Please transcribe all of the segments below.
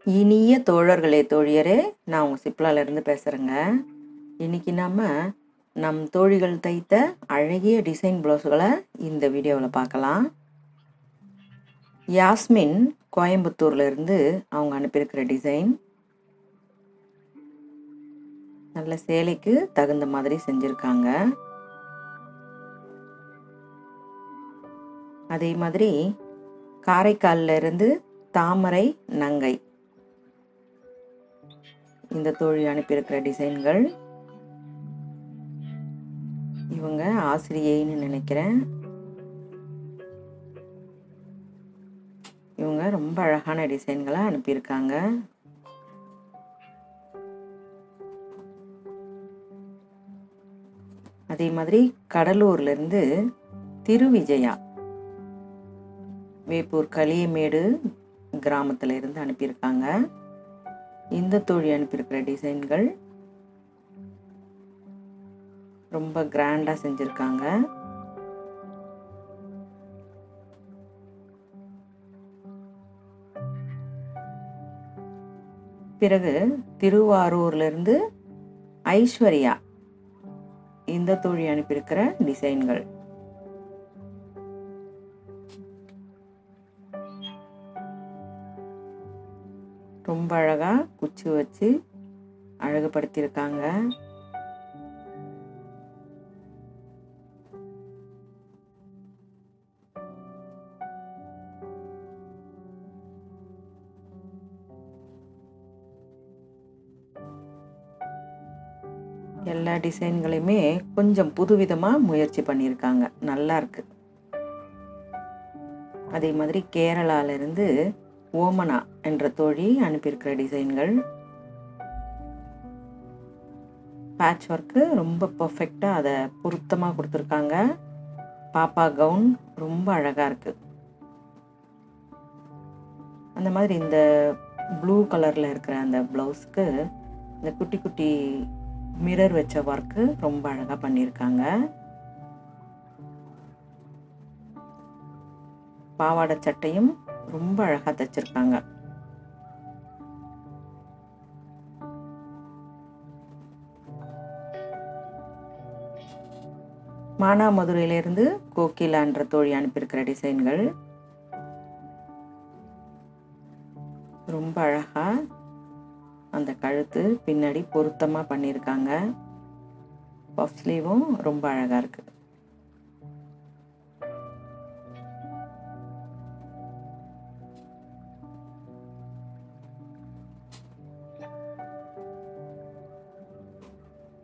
இனிய தோழர்களே தோழியரே, நான் உங்கள் சிப்லாலேருந்து பேசுகிறேங்க. இன்றைக்கி நம் தோழிகள் தைத்த அழகிய டிசைன் ப்ளவுஸுகளை இந்த வீடியோவில் பார்க்கலாம். யாஸ்மின் கோயம்புத்தூர்லேருந்து அவங்க அனுப்பியிருக்கிற டிசைன் நல்ல சேலைக்கு தகுந்த மாதிரி செஞ்சுருக்காங்க. அதே மாதிரி காரைக்காலில் இருந்து தாமரை நங்கை இந்த தோழி அனுப்பியிருக்கிற டிசைன்கள். இவங்க ஆசிரியைன்னு நினைக்கிறேன். இவங்க ரொம்ப அழகான டிசைன்களை அனுப்பியிருக்காங்க. அதே மாதிரி கடலூர்லேருந்து திருவிஜயா வேப்பூர் களியமேடு கிராமத்தில் இருந்து அனுப்பியிருக்காங்க. இந்த தோழி அனுப்பியிருக்கிற டிசைன்கள் ரொம்ப கிராண்டாக செஞ்சுருக்காங்க. பிறகு திருவாரூர்லேருந்து ஐஸ்வர்யா இந்த தோழி அனுப்பியிருக்கிற டிசைன்கள் ரொம்ப அழகாக குச்சி வச்சு அழகுபடுத்தியிருக்காங்க. எல்லா டிசைன்களையுமே கொஞ்சம் புதுவிதமாக முயற்சி பண்ணியிருக்காங்க. நல்லா இருக்கு. அதே மாதிரி கேரளாவிலிருந்து ஓமனா என்ற தோழி அனுப்பியிருக்கிற டிசைன்கள் பேட்ச் ஒர்க்கு ரொம்ப பர்ஃபெக்டாக அதை பொருத்தமாக கொடுத்துருக்காங்க. பாப்பா கவுன் ரொம்ப அழகாக இருக்குது. அந்த மாதிரி இந்த ப்ளூ கலரில் இருக்கிற அந்த ப்ளவுஸ்க்கு இந்த குட்டி குட்டி மிரர் வச்ச ஒர்க்கு ரொம்ப அழகாக பண்ணியிருக்காங்க. பாவாடை சட்டையும் ரொம்ப அழகாக தைச்சிருக்காங்க. மானாமதுரையிலிருந்து கோகிலா என்ற தோழி அனுப்பியிருக்கிற டிசைன்கள் ரொம்ப அழகா அந்த கழுத்து பின்னாடி பொருத்தமாக பண்ணியிருக்காங்க. பஃப் ஸ்லீவும் ரொம்ப அழகாக இருக்கு.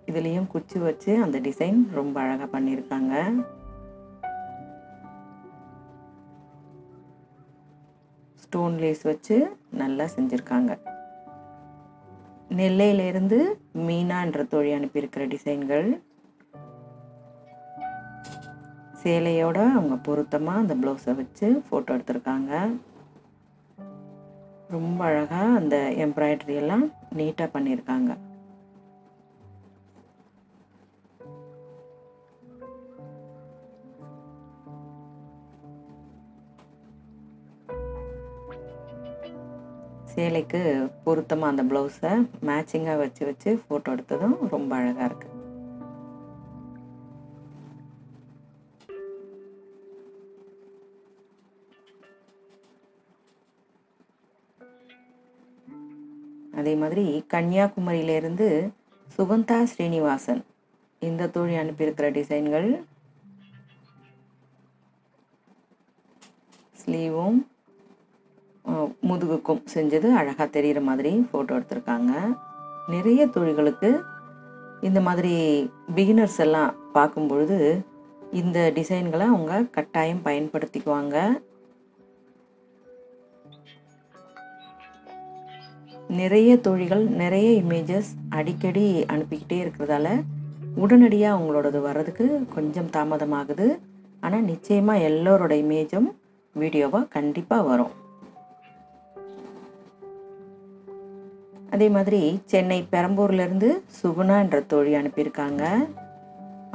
இதுலேயும் குச்சி வச்சு அந்த டிசைன் ரொம்ப அழகாக பண்ணியிருக்காங்க. ஸ்டோன் லேஸ் வச்சு நல்லா செஞ்சுருக்காங்க. நெல்லையிலிருந்து மீனா என்ற தோழி அனுப்பியிருக்கிற டிசைன்கள் சேலையோட அவங்க பொருத்தமாக அந்த ப்ளவுஸை வச்சு ஃபோட்டோ எடுத்திருக்காங்க. ரொம்ப அழகாக அந்த எம்ப்ராய்டரி எல்லாம் நீட்டாக பண்ணியிருக்காங்க. சேலைக்கு பொருத்தமாக அந்த ப்ளவுஸை மேட்சிங்காக வச்சு ஃபோட்டோ எடுத்ததும் ரொம்ப அழகாக இருக்குது. அதே மாதிரி கன்னியாகுமரியிலேருந்து சுகந்தா ஸ்ரீனிவாசன் இந்த தோழி அனுப்பியிருக்கிற டிசைன்கள் ஸ்லீவும் முதுகுக்கும் செஞ்சது அழகாக தெரிகிற மாதிரி ஃபோட்டோ எடுத்திருக்காங்க. நிறைய தோழிகளுக்கு இந்த மாதிரி பிகினர்ஸ் எல்லாம் பார்க்கும்பொழுது இந்த டிசைன்களை அவங்க கட்டாயம் பயன்படுத்திக்குவாங்க. நிறைய தோழிகள் நிறைய இமேஜஸ் அடிக்கடி அனுப்பிக்கிட்டே இருக்கிறதால உடனடியாக அவங்களோடது வர்றதுக்கு கொஞ்சம் தாமதமாகுது. ஆனால் நிச்சயமாக எல்லோரோட இமேஜும் வீடியோவாக கண்டிப்பாக வரும். அதே மாதிரி சென்னை பெரம்பூர்லேருந்து சுகுணா என்ற தோழி அனுப்பியிருக்காங்க.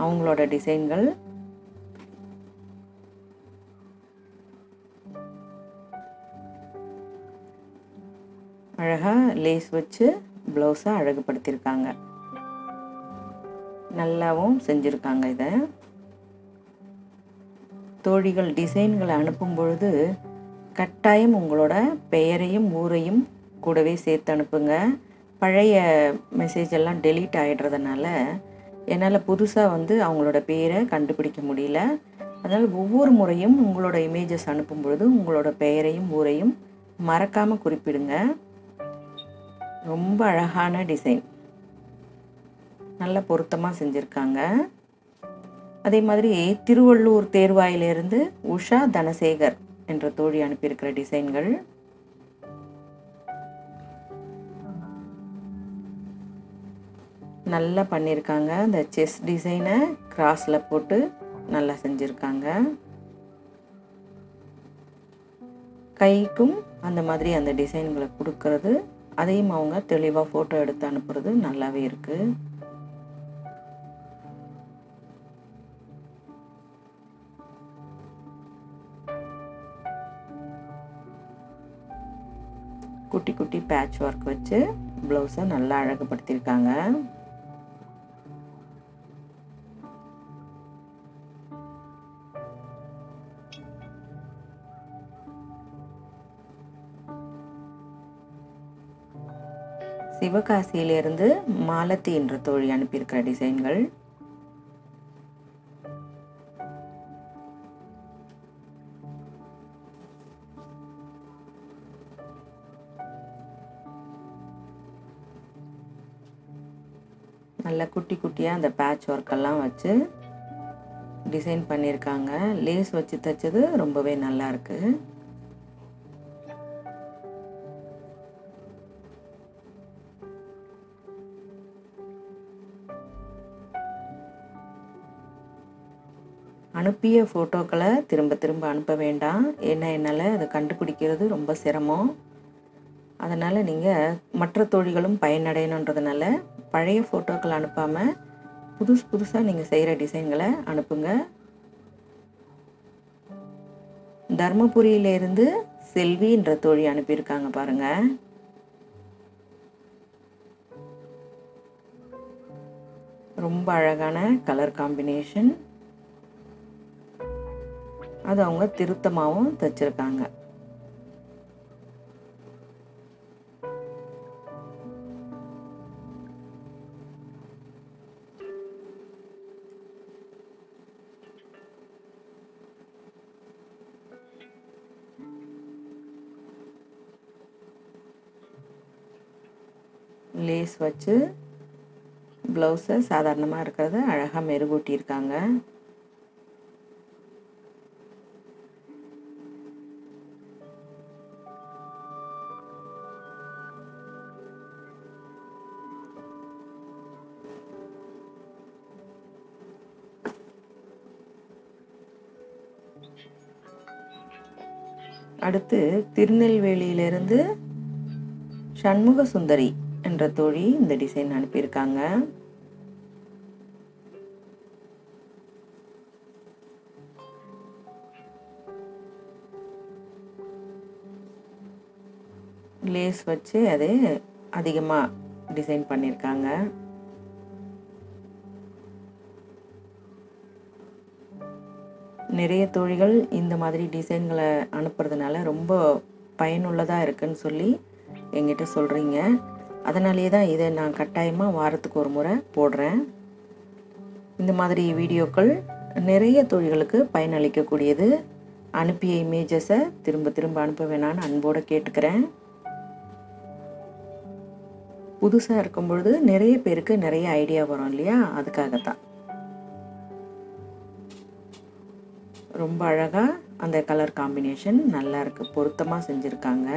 அவங்களோட டிசைன்கள் அழகாக லேஸ் வச்சு ப்ளவுஸை அழகுபடுத்தியிருக்காங்க. நல்லாவும் செஞ்சுருக்காங்க. இதை தோழிகள் டிசைன்களை அனுப்பும் பொழுது கட்டாயம் உங்களோட பெயரையும் ஊரையும் கூடவே சேர்த்து அனுப்புங்க. பழைய மெசேஜ் எல்லாம் டெலீட் ஆகிடுறதுனால என்னால் புதுசாக அவங்களோட பேரை கண்டுபிடிக்க முடியல. அதனால் ஒவ்வொரு முறையும் உங்களோட இமேஜஸ் அனுப்பும் பொழுது உங்களோட பெயரையும் ஊரையும் மறக்காமல் குறிப்பிடுங்க. ரொம்ப அழகான டிசைன், நல்ல பொருத்தமாக செஞ்சுருக்காங்க. அதே மாதிரி திருவள்ளூர் தேர்வாயிலிருந்து உஷா தனசேகர் என்ற தோழி அனுப்பியிருக்கிற டிசைன்கள். நல்லா பண்ணியிருக்காங்க. அந்த செஸ் டிசைனை கிராஸில் போட்டு நல்லா செஞ்சுருக்காங்க. கைக்கும் அந்த மாதிரி அந்த டிசைன்களை கொடுக்கறது, அதையும் அவங்க தெளிவாக ஃபோட்டோ எடுத்து அனுப்புறது நல்லாவே இருக்குது. குட்டி குட்டி பேட்ச் ஒர்க் வச்சு ப்ளவுஸை நல்லா அழகுபடுத்தியிருக்காங்க. சிவகாசியிலிருந்து மாலத்தி என்ற தோழி அனுப்பியிருக்கிற டிசைன்கள். நல்ல குட்டி குட்டியாக அந்த பேட்ச் ஒர்க்கெல்லாம் வச்சு டிசைன் பண்ணியிருக்காங்க. லேஸ் வச்சு தைச்சது ரொம்பவே நல்லா இருக்கு. அனுப்பிய ஃபோட்டோக்களை திரும்ப திரும்ப அனுப்ப வேண்டாம். ஏன்னா என்னால் அதை கண்டுபிடிக்கிறது ரொம்ப சிரமம். அதனால் நீங்கள் மற்ற தோழிகளும் பயனடையணுன்றதுனால பழைய ஃபோட்டோக்கள் அனுப்பாமல் புதுசாக நீங்கள் செய்கிற டிசைன்களை அனுப்புங்க. தர்மபுரியிலேருந்து செல்வி என்ற தோழி அனுப்பியிருக்காங்க பாருங்கள். ரொம்ப அழகான கலர் காம்பினேஷன். அது அவங்க திருத்தமாகவும் தைச்சிருக்காங்க. லேஸ் வச்சு ப்ளவுஸை சாதாரணமாக இருக்கிறத அழகாக மெருகூட்டியிருக்காங்க. அடுத்து திருநெல்வேலியிலிருந்து ஷண்முகசுந்தரி என்ற தோழி இந்த டிசைன் அனுப்பியிருக்காங்க. லேஸ் வச்சு அதை அதிகமாக டிசைன் பண்ணியிருக்காங்க. நிறைய தோழிகள் இந்த மாதிரி டிசைன்களை அனுப்புறதுனால ரொம்ப பயனுள்ளதாக இருக்குன்னு சொல்லி எங்கிட்ட சொல்கிறீங்க. அதனாலேயே தான் இதை நான் கட்டாயமாக வாரத்துக்கு ஒரு முறை போடுறேன். இந்த மாதிரி வீடியோக்கள் நிறைய தோழிகளுக்கு பயனளிக்கக்கூடியது. அனுப்பிய இமேஜஸை திரும்ப திரும்ப அனுப்ப வேணான்னு அன்போடு கேட்டுக்கிறேன். புதுசாக இருக்கும் பொழுது நிறைய பேருக்கு நிறைய ஐடியா வரும் இல்லையா, அதுக்காகத்தான். ரொம்ப அழகாக அந்த கலர் காம்பினேஷன் நல்லா இருக்கு, பொருத்தமாக செஞ்சுருக்காங்க.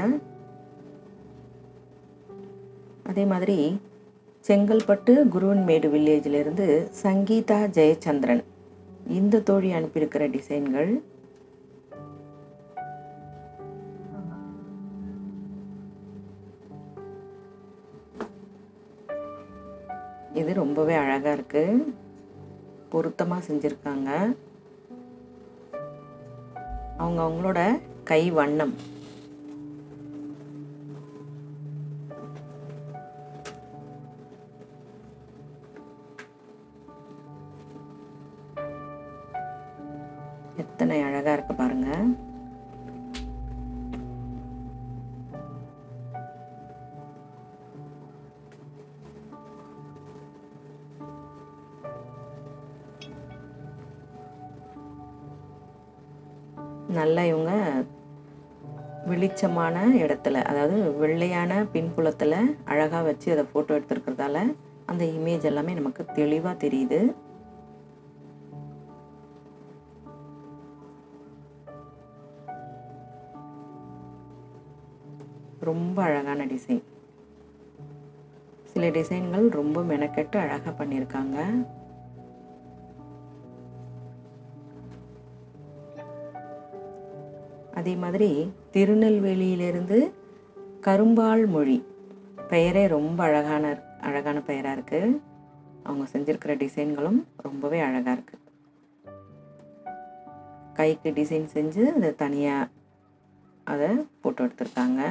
அதே மாதிரி செங்கல்பட்டு குருவன்மேடு வில்லேஜிலிருந்து சங்கீதா ஜெயச்சந்திரன் இந்த தோழி அனுப்பியிருக்கிற டிசைன்கள். இது ரொம்பவே அழகாக இருக்கு, பொருத்தமாக செஞ்சுருக்காங்க. அவங்களோட கை வண்ணம் இருக்கு பாருங்க. நல்லா இவங்க வெளிச்சமான இடத்துல, அதாவது வெள்ளையான பின்புலத்தில் அழகாக வச்சு அதை ஃபோட்டோ எடுத்துருக்கிறதால அந்த இமேஜ் எல்லாமே நமக்கு தெளிவாக தெரியுது. ரொம்ப அழகான டிசைன். சில டிசைன்கள் ரொம்ப மெனக்கெட்டு அழகாக பண்ணியிருக்காங்க. அதே மாதிரி திருநெல்வேலியிலிருந்து கரும்பால் மொழி பெயரே ரொம்ப அழகான பெயராக இருக்குது. அவங்க செஞ்சுருக்கிற டிசைன்களும் ரொம்பவே அழகாக இருக்குது. கைக்கு டிசைன் செஞ்சு அதை தனியாக அதை போட்டோ எடுத்திருக்காங்க.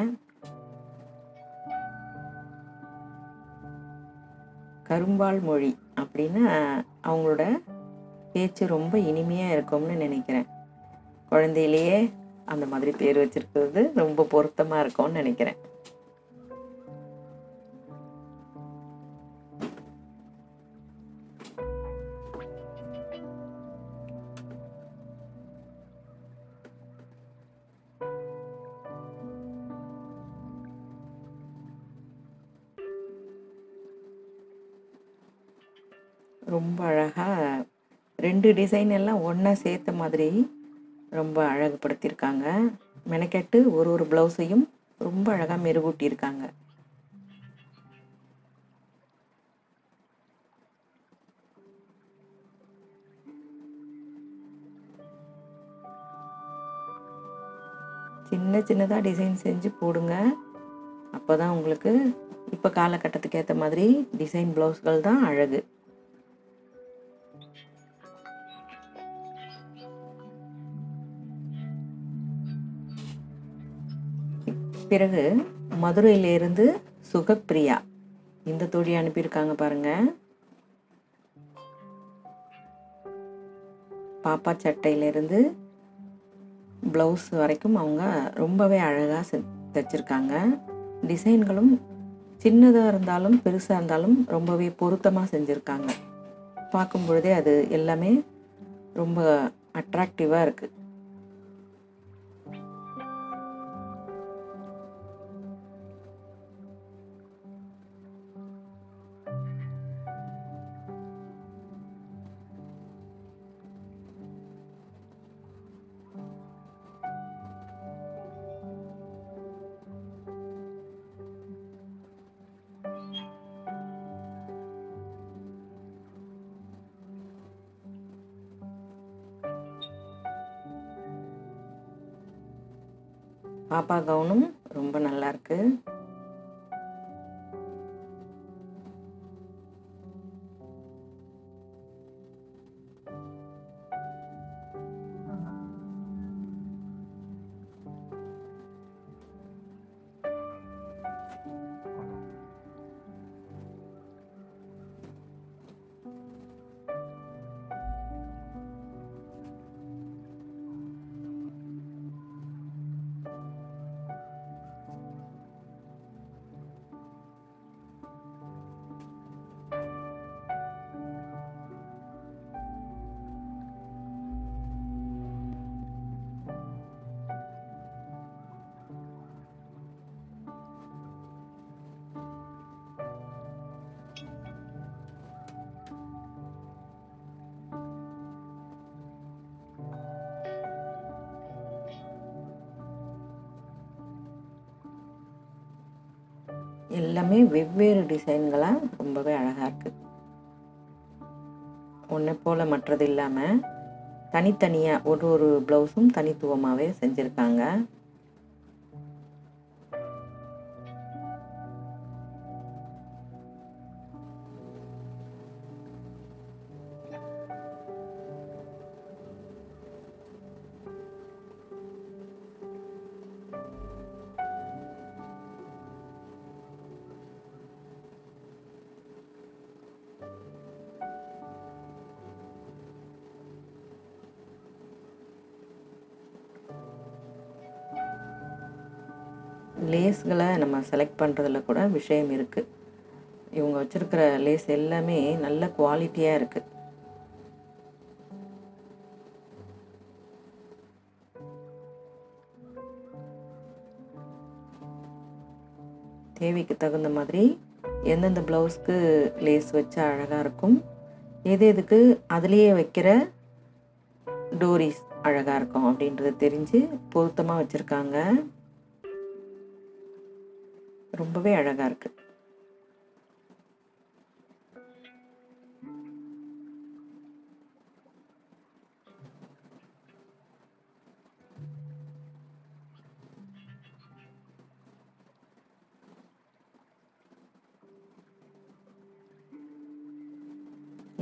கரும்பால் மொழி அப்படின்னா அவங்களோட பேச்சு ரொம்ப இனிமையாக இருக்கும்னு நினைக்கிறேன். குழந்தையிலேயே அந்த மாதிரி பேர் வச்சிருக்கிறது ரொம்ப பொருத்தமாக இருக்கும்னு நினைக்கிறேன். ரொம்ப அழகாக 2 டிசைன் எல்லாம் ஒன்றா சேர்த்த மாதிரி ரொம்ப அழகுபடுத்தியிருக்காங்க. மெனக்கெட்டு ஒரு ப்ளவுஸையும் ரொம்ப அழகாக மெருகூட்டியிருக்காங்க. சின்னதாக டிசைன் செஞ்சு போடுங்க. அப்போ தான் உங்களுக்கு இப்போ காலகட்டத்துக்கு ஏற்ற மாதிரி டிசைன் ப்ளவுஸ்கள் தான் அழகு. பிறகு மதுரையிலிருந்து சுகப்பிரியா இந்த தோழி அனுப்பியிருக்காங்க பாருங்க. பாப்பா சட்டையிலிருந்து ப்ளவுஸ் வரைக்கும் அவங்க ரொம்பவே அழகாக தைச்சிருக்காங்க. டிசைன்களும் சின்னதாக இருந்தாலும் பெருசாக இருந்தாலும் ரொம்பவே பொருத்தமாக செஞ்சுருக்காங்க. பார்க்கும் பொழுதே அது எல்லாமே ரொம்ப அட்ராக்டிவாக இருக்குது. பாப்பா கவுனும் ரொம்ப நல்லா இருக்கு. எல்லாமே வெவ்வேறு டிசைன்களாக ரொம்பவே அழகாக இருக்குது. ஒன்றை போல் மற்றது இல்லாமல் தனித்தனியாக ஒரு ப்ளவுஸும் தனித்துவமாகவே செஞ்சுருக்காங்க. லேஸ்களை நம்ம செலக்ட் பண்ணுறதுல கூட விஷயம் இருக்குது. இவங்க வச்சுருக்கிற லேஸ் எல்லாமே நல்ல குவாலிட்டியாக இருக்குது. தேவைக்கு தகுந்த மாதிரி எந்தெந்த ப்ளவுஸ்க்கு லேஸ் வச்சா அழகாக இருக்கும், எதுக்கு அதுலேயே வைக்கிற டோரிஸ் அழகாக இருக்கும் அப்படின்றது தெரிஞ்சு பொருத்தமாக வச்சுருக்காங்க. ரொம்பவே அழகாக இருக்குது.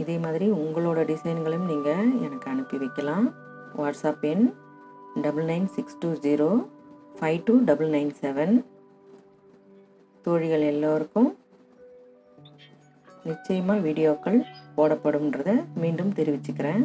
இதே மாதிரி உங்களோட டிசைன்களையும் நீங்கள் எனக்கு அனுப்பி வைக்கலாம். வாட்ஸ்அப் எண் 9962052997. தோழிகள் எல்லோருக்கும் நிச்சயமாக வீடியோக்கள் போடப்படும்ன்றதை மீண்டும் தெரிவிச்சுக்கிறேன்.